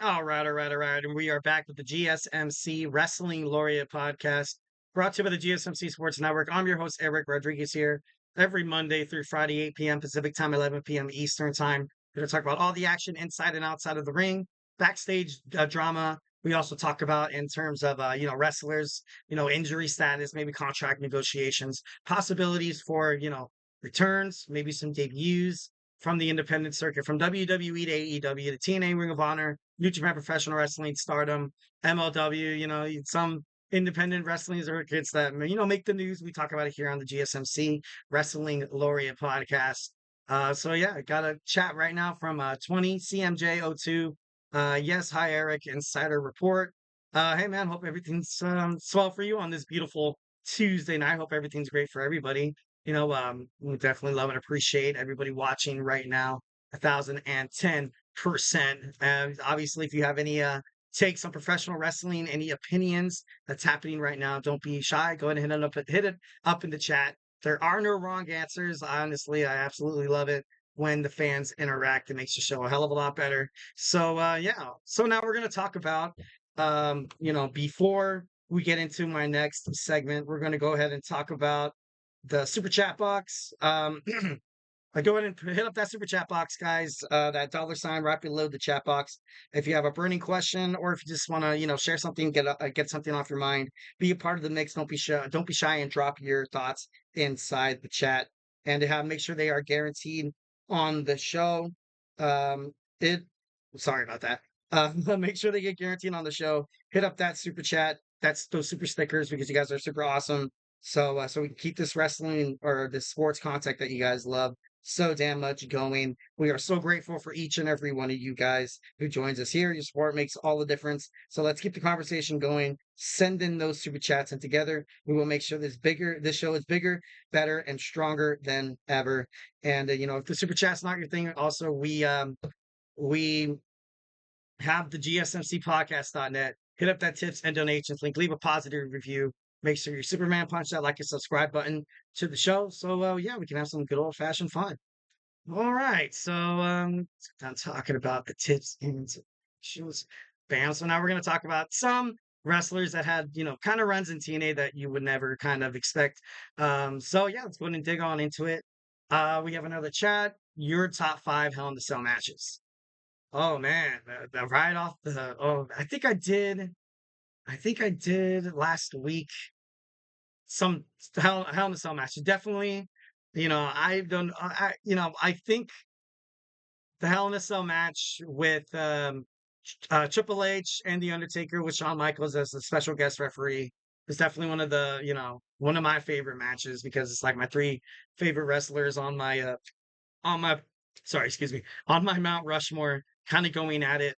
All right. And we are back with the GSMC Wrestling Laureate Podcast, brought to you by the GSMC Sports Network. I'm your host, Eric Rodriguez, here every Monday through Friday, 8 p.m. Pacific Time, 11 p.m. Eastern Time. We're going to talk about all the action inside and outside of the ring, backstage drama. We also talk about in terms of, wrestlers, injury status, maybe contract negotiations, possibilities for, returns, maybe some debuts from the independent circuit, from WWE to AEW to TNA Ring of Honor, New Japan Professional Wrestling, Stardom, MLW, some independent wrestling circuits that, make the news. We talk about it here on the GSMC Wrestling Laureate Podcast. So yeah, I got a chat right now from 20 CMJ02. Yes, hi Eric, Insider Report. Hey man, hope everything's swell for you on this beautiful Tuesday night. Hope everything's great for everybody. We definitely love and appreciate everybody watching right now. 1,010%. And obviously, if you have any takes on professional wrestling, any opinions that's happening right now, don't be shy. Go ahead and hit it up in the chat. There are no wrong answers. Honestly, I absolutely love it when the fans interact. It makes the show a hell of a lot better. So yeah. So now we're gonna talk about before we get into my next segment, we're gonna go ahead and talk about the super chat box. Go ahead and hit up that super chat box, guys. That dollar sign right below the chat box. If you have a burning question, or if you just want to, share something, get something off your mind, be a part of the mix. Don't be shy. Don't be shy and drop your thoughts inside the chat. And to have make sure they are guaranteed on the show. It. Sorry about that. Make sure they get guaranteed on the show. Hit up that super chat. That's those super stickers because you guys are super awesome. So we can keep this wrestling or this sports content that you guys love so damn much going. We are so grateful for each and every one of you guys who joins us here. Your support makes all the difference. So let's keep the conversation going. Send in those super chats, and together we will make sure this show is bigger, better, and stronger than ever. And if the super chat's not your thing, also we have the GSMCpodcast.net. Hit up that tips and donations link. Leave a positive review. Make sure your Superman punch that like and subscribe button to the show. So yeah, we can have some good old fashioned fun. All right. So done talking about the tips and shows. Bam. So now we're gonna talk about some wrestlers that had, kind of runs in TNA that you would never kind of expect. So yeah, let's go ahead and dig on into it. We have another chat. Your top five Hell in the Cell matches. Oh man, the right off the I think I did last week some Hell in a Cell matches. Definitely, I don't I think the Hell in a Cell match with Triple H and The Undertaker with Shawn Michaels as a special guest referee is definitely one of the, one of my favorite matches because it's like my three favorite wrestlers on my sorry, excuse me, on my Mount Rushmore, kind of going at it.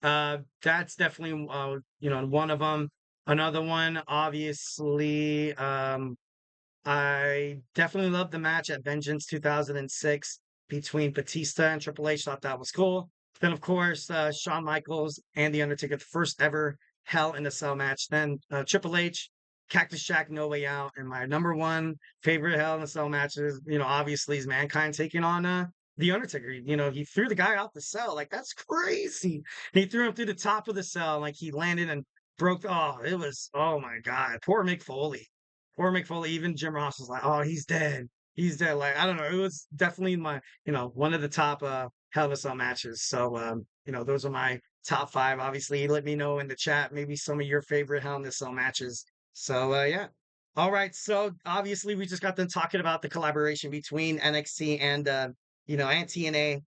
That's definitely one of them. Another one, obviously, I definitely loved the match at Vengeance 2006 between Batista and Triple H. Thought that was cool. Then, of course, Shawn Michaels and The Undertaker, the first ever Hell in a Cell match. Then Triple H, Cactus Jack, No Way Out. And my number one favorite Hell in a Cell match is, obviously is Mankind taking on The Undertaker. He threw the guy off the cell. Like, that's crazy. He threw him through the top of the cell. Like, he landed and it was, oh my God. Poor Mick Foley. Poor Mick Foley. Even Jim Ross was like, oh, he's dead. He's dead. Like, I don't know. It was definitely one of the top Hell in a Cell matches. So, those are my top five. Obviously, let me know in the chat maybe some of your favorite Hell in a Cell matches. So, yeah. All right. So, obviously, we just got done talking about the collaboration between NXT and TNA.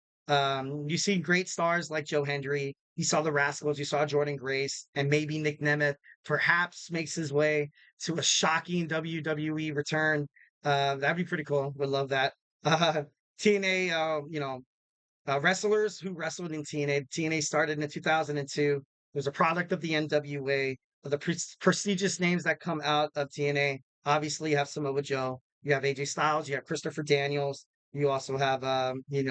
You see great stars like Joe Hendry. You saw the Rascals. You saw Jordan Grace, and maybe Nick Nemeth perhaps makes his way to a shocking WWE return. That'd be pretty cool. Would love that. Uh, TNA, wrestlers who wrestled in TNA. TNA started in 2002. It was a product of the NWA. The prestigious names that come out of TNA. Obviously, you have Samoa Joe. You have AJ Styles. You have Christopher Daniels. You also have,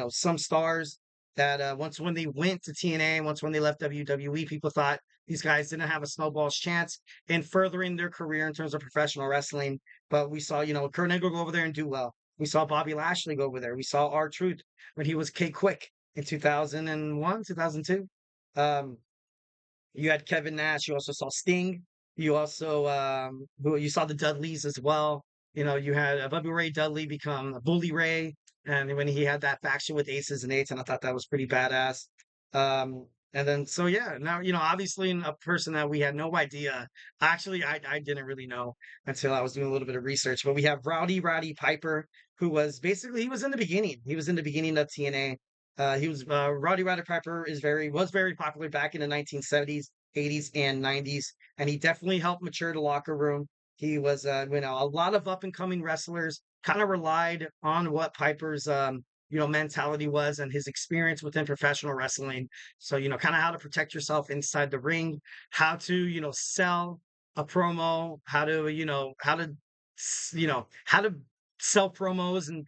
some stars that once when they went to TNA, once when they left WWE, people thought these guys didn't have a snowball's chance in furthering their career in terms of professional wrestling. But we saw, Kurt Angle go over there and do well. We saw Bobby Lashley go over there. We saw R-Truth when he was K Quick in 2001, 2002. You had Kevin Nash. You also saw Sting. You also you saw the Dudleys as well. You had Bubby Ray Dudley become Bully Ray, and when he had that faction with Aces and Eights, and I thought that was pretty badass. And then so yeah, now obviously a person that we had no idea. Actually, I didn't really know until I was doing a little bit of research. But we have Roddy Piper, who was basically he was in the beginning. He was in the beginning of TNA. He was Roddy Piper was very popular back in the 1970s, 80s, and 90s, and he definitely helped mature the locker room. He was a lot of up and coming wrestlers kind of relied on what Piper's mentality was and his experience within professional wrestling. So kind of how to protect yourself inside the ring, how to sell a promo, how to sell promos and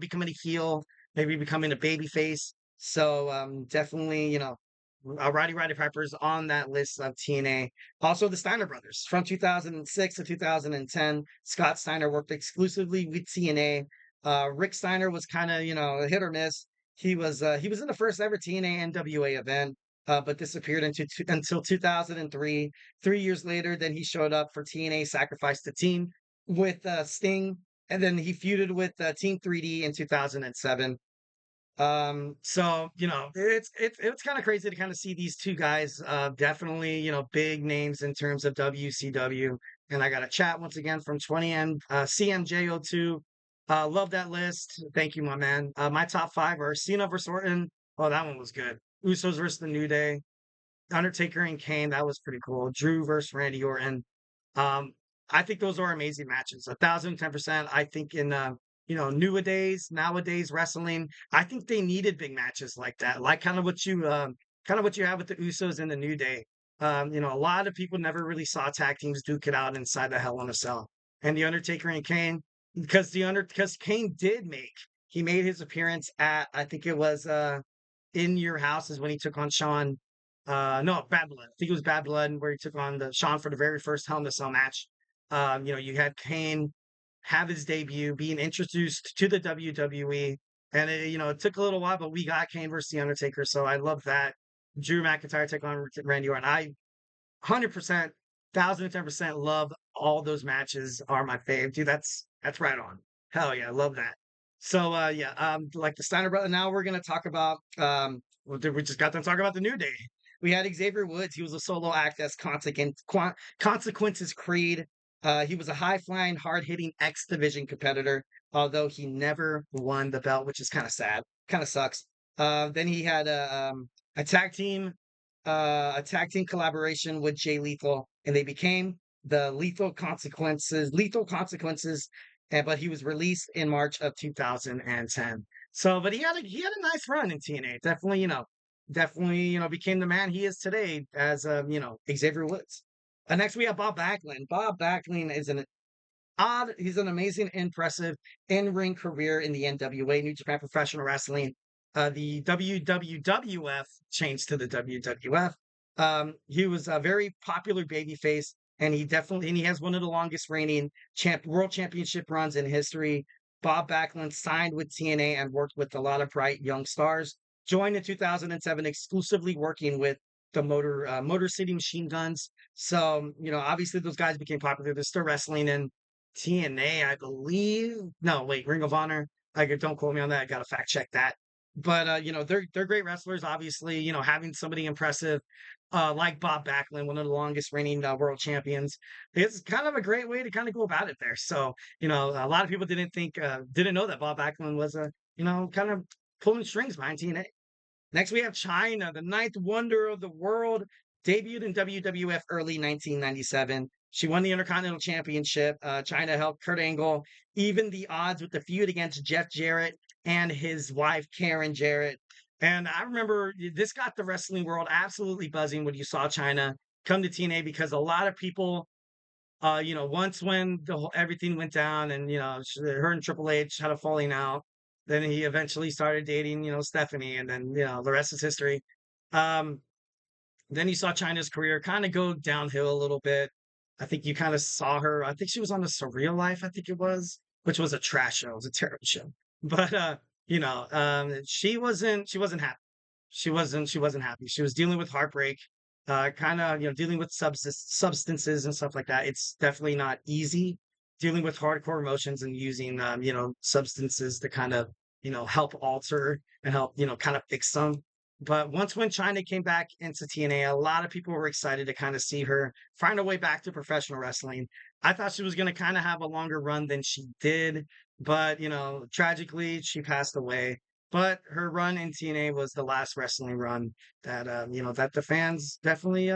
becoming a heel, maybe becoming a baby face. So definitely, Roddy Piper's on that list of TNA. Also, the Steiner brothers from 2006 to 2010. Scott Steiner worked exclusively with TNA. Rick Steiner was kind of hit or miss. He was in the first ever TNA NWA event, but disappeared until 2003. 3 years later, then he showed up for TNA Sacrifice the Team with Sting, and then he feuded with Team 3D in 2007. So it's kind of crazy to kind of see these two guys, definitely big names in terms of WCW. And I got a chat once again from 20M CMJ02. Love that list. Thank you, my man. My top five are Cena versus Orton. Oh, that one was good. Usos versus the New Day. Undertaker and Kane. That was pretty cool. Drew versus Randy Orton. Um, I think those are amazing matches. 1,010%. I think in nowadays wrestling, I think they needed big matches like that, like kind of what you have with the Usos in the New Day. A lot of people never really saw tag teams duke it out inside the Hell in a Cell, and the Undertaker and Kane, because Kane he made his appearance at, I think it was in Your House is when he took on Sean. No, Bad Blood. I think it was Bad Blood where he took on the Sean for the very first Hell in a Cell match. You had Kane have his debut, being introduced to the WWE, and it took a little while, but we got Kane versus the Undertaker, so I love that. Drew McIntyre took on Randy Orton. I 100%, 1,010% love all those matches. Are my fave, dude. That's right on. Hell yeah, I love that. So yeah, like the Steiner brother. Now we're gonna talk about we just got done talking about the New Day. We had Xavier Woods. He was a solo act as Consequences Creed. He was a high flying, hard hitting X Division competitor, although he never won the belt, which is kind of sad. Kind of sucks. Then he had a tag team collaboration with Jay Lethal, and they became the Lethal Consequences. But he was released in March of 2010. So, but he had a nice run in TNA. Definitely, became the man he is today as Xavier Woods. Next we have Bob Backlund. Bob Backlund is he's an amazing, impressive in-ring career in the NWA, New Japan Professional Wrestling. The WWF changed to the WWF. He was a very popular babyface, and he has one of the longest reigning world championship runs in history. Bob Backlund signed with TNA and worked with a lot of bright young stars. Joined in 2007, exclusively working with the Motor City Machine Guns. So, obviously those guys became popular. They're still wrestling in TNA, I believe. No, wait, Ring of Honor. Don't quote me on that. I gotta fact check that. But they're great wrestlers. Obviously, having somebody impressive like Bob Backlund, one of the longest reigning world champions, it's kind of a great way to kind of go about it there. So a lot of people didn't know that Bob Backlund was kind of pulling strings behind TNA. Next, we have China, the ninth wonder of the world, debuted in WWF early 1997. She won the Intercontinental Championship. China helped Kurt Angle even the odds with the feud against Jeff Jarrett and his wife, Karen Jarrett. And I remember this got the wrestling world absolutely buzzing when you saw China come to TNA, because a lot of people, once when everything went down and, her and Triple H had a falling out, then he eventually started dating, Stephanie, and then, the rest is history. Um, then you saw China's career kind of go downhill a little bit. I think you kind of saw her. I think she was on the Surreal Life, I think it was, which was a trash show. It was a terrible show. But she wasn't happy. She wasn't happy. She was dealing with heartbreak. kind of, dealing with substances and stuff like that. It's definitely not easy dealing with hardcore emotions and using, substances to kind of, help alter and help, kind of fix them. But once when China came back into TNA, a lot of people were excited to kind of see her find her way back to professional wrestling. I thought she was going to kind of have a longer run than she did, but tragically she passed away. But her run in TNA was the last wrestling run that that the fans definitely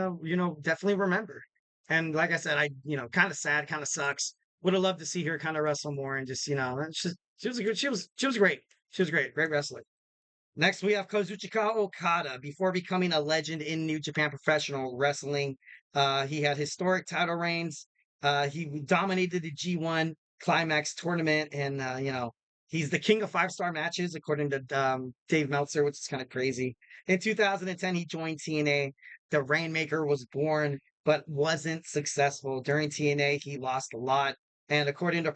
definitely remember. And like I said, I kind of sad, kind of sucks. Would have loved to see her kind of wrestle more and just she was a good she was great. She was great wrestler. Next, we have Kazuchika Okada. Before becoming a legend in New Japan Professional Wrestling, he had historic title reigns. He dominated the G1 Climax tournament, and he's the king of five-star matches, according to Dave Meltzer, which is kind of crazy. In 2010, he joined TNA. The Rainmaker was born, but wasn't successful. During TNA, he lost a lot, and according to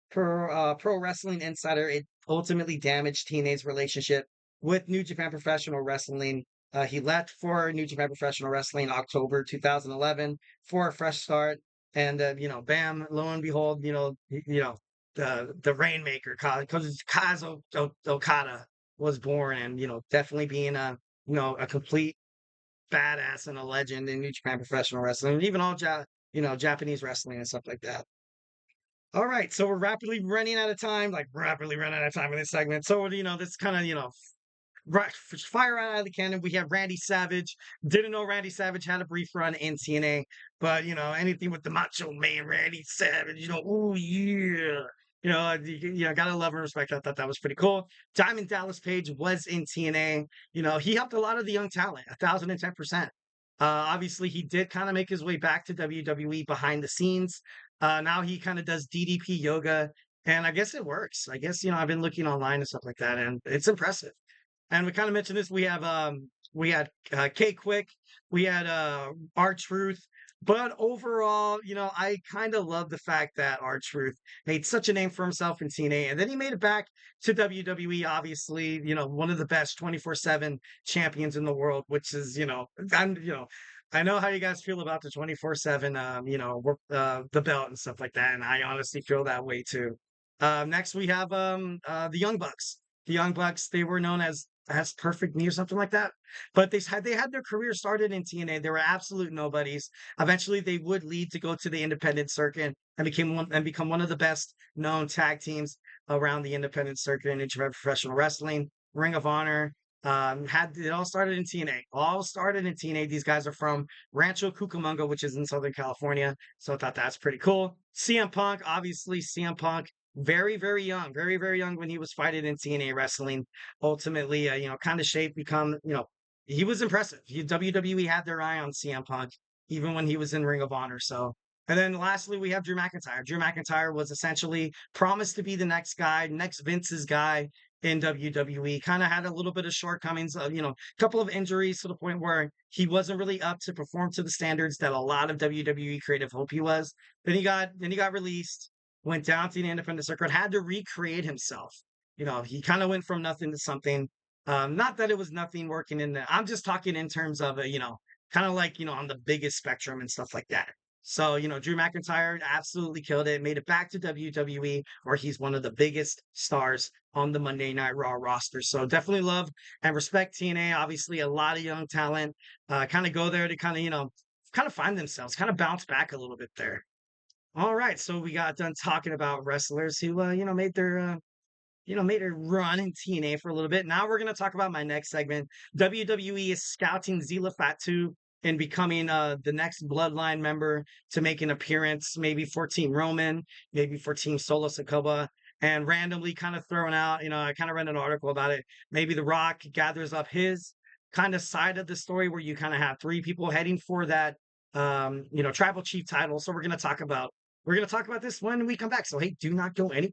Pro Wrestling Insider, it ultimately damaged TNA's relationship with New Japan Professional Wrestling. He left for New Japan Professional Wrestling in October 2011 for a fresh start, and bam, lo and behold, the Rainmaker, Kazu Okada was born, and definitely being a complete badass and a legend in New Japan Professional Wrestling, and even all Japanese wrestling and stuff like that. All right, so we're rapidly running out of time, like rapidly running out of time in this segment. So, this kind of, right, fire right out of the cannon. We have Randy Savage. Didn't know Randy Savage had a brief run in TNA, but, anything with the Macho Man, Randy Savage, oh, yeah. Gotta love and respect. I thought that was pretty cool. Diamond Dallas Page was in TNA. He helped a lot of the young talent, 1,010%. Obviously, he did kind of make his way back to WWE behind the scenes. Now he kind of does DDP yoga, and I guess it works. I guess I've been looking online and stuff like that, and it's impressive. And we kind of mentioned this. We had K Quick, we had R Truth, but overall, I kind of love the fact that R Truth made such a name for himself in TNA, and then he made it back to WWE. Obviously, one of the best 24/7 champions in the world, which is I know how you guys feel about the 24/7, the belt and stuff like that, and I honestly feel that way too. Next, we have the Young Bucks. The Young Bucks, they were known as Perfect Me or something like that, but they had their career started in TNA. They were absolute nobodies. Eventually, they would lead to go to the independent circuit and become one of the best known tag teams around the independent circuit in professional wrestling. Ring of Honor, had it all started in TNA. All started in TNA. These guys are from Rancho Cucamonga, which is in Southern California. So I thought that's pretty cool. CM Punk, obviously, CM Punk, very young, very young when he was fighting in TNA wrestling. Ultimately, kind of shaped, become, he was impressive. WWE had their eye on CM Punk even when he was in Ring of Honor. So. And then lastly, we have Drew McIntyre. Drew McIntyre was essentially promised to be the next guy, next Vince's guy in WWE. Kind of had a little bit of shortcomings, a couple of injuries to the point where he wasn't really up to perform to the standards that a lot of WWE creative hoped he was. Then he got released, went down to the independent circuit, had to recreate himself. He kind of went from nothing to something. Not that it was nothing working in the. I'm just talking in terms of kind of like on the biggest spectrum and stuff like that. So, Drew McIntyre absolutely killed it, made it back to WWE, where he's one of the biggest stars on the Monday Night Raw roster. So definitely love and respect TNA. Obviously, a lot of young talent kind of go there to kind of, kind of find themselves, kind of bounce back a little bit there. All right. So we got done talking about wrestlers who, made a run in TNA for a little bit. Now we're going to talk about my next segment. WWE is scouting Zila Fatu and becoming the next Bloodline member to make an appearance, maybe for Team Roman, maybe for Team Solo Sokoba, and randomly kind of thrown out. I kind of read an article about it. Maybe The Rock gathers up his kind of side of the story where you kind of have three people heading for that, tribal chief title. So we're going to talk about this when we come back. So hey, do not go anywhere.